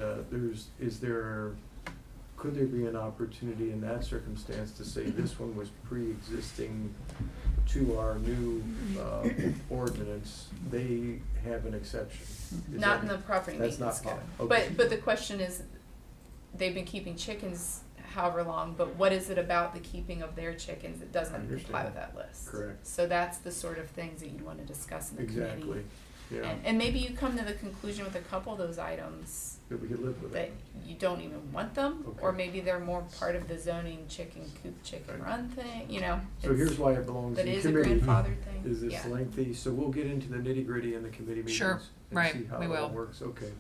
could there be an opportunity in that circumstance to say this one was pre-existing to our new ordinance, they have an exception? Not in the property That's maintenance not code. okay. But the question is, they've been keeping chickens however long, but what is it about the keeping of their chickens that doesn't comply with that list? Correct. So that's the sort of things that you'd want to discuss in the committee. Exactly, yeah. And maybe you come to the conclusion with a couple of those items That we could live with that it. you don't even want them, Okay. or maybe they're more part of the zoning chicken coop, chicken run thing, So here's why it belongs that in is a committee. grandfathered thing. Is this Yeah. lengthy, so we'll get into the nitty-gritty in the committee meetings. Sure, and right, see how we it will. all works, okay.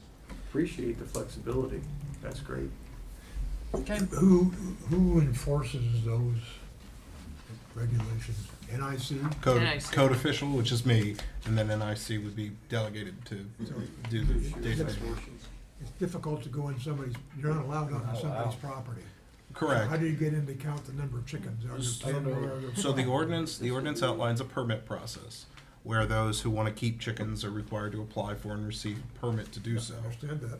Appreciate the flexibility, that's great. Okay. Who enforces those regulations? NIC? NIC. Code official, which is me, and then NIC would be delegated to do the day-to-day. It's difficult to go in you're not allowed on somebody's property. Correct. How do you get in to count the number of chickens? Are there 10 or are there So the 5? ordinance outlines a permit process where those who want to keep chickens are required to apply for and receive a permit to do so. I understand that.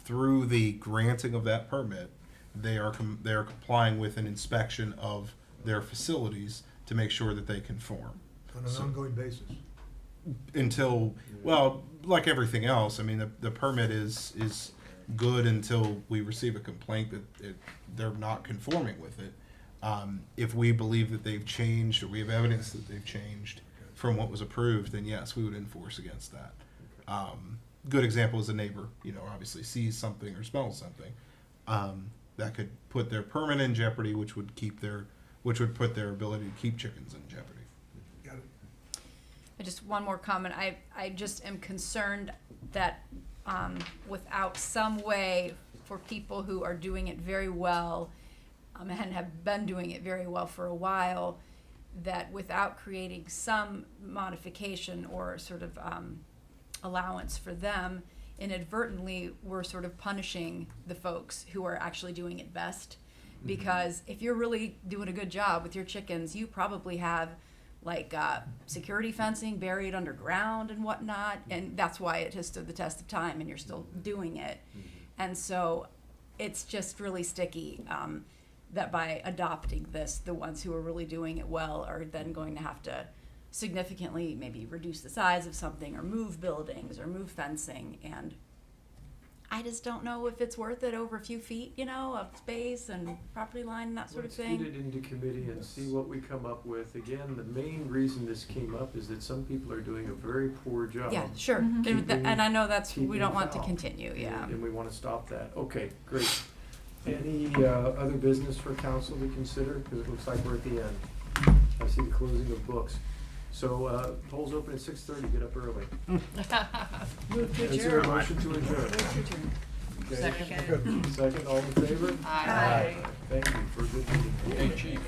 Through the granting of that permit, they are complying with an inspection of their facilities to make sure that they conform. On an ongoing basis. Until, well, like everything else, I mean, the permit is good until we receive a complaint that they're not conforming with it. If we believe that they've changed, or we have evidence that they've changed from what was approved, then yes, we would enforce against that. Good example is a neighbor, obviously sees something or smells something, that could put their permit in jeopardy, which would put their ability to keep chickens in jeopardy. Got it. Just one more comment. I just am concerned that without some way for people who are doing it very well and have been doing it very well for a while, that without creating some modification or sort of allowance for them, inadvertently we're sort of punishing the folks who are actually doing it best. Because if you're really doing a good job with your chickens, you probably have security fencing buried underground and whatnot, and that's why it has stood the test of time and you're still doing it. And so it's just really sticky that by adopting this, the ones who are really doing it well are then going to have to significantly maybe reduce the size of something or move buildings or move fencing, and I just don't know if it's worth it over a few feet, of space and property line and that sort of thing. Let's get it into committee and see what we come up with. Again, the main reason this came up is that some people are doing a very poor job. Yeah, sure. And I know that's, we don't want to fowl. continue, yeah. And we want to stop that. Okay, great. Any other business for council to consider? Because it looks like we're at the end. I see the closing of books. So, polls open at 6:30, get up early. Move to Is there a adjourn. motion to adjourn? Move to adjourn. Okay. Second. Second, all in favor? Aye. Thank you for a good meeting. Hey, Chief.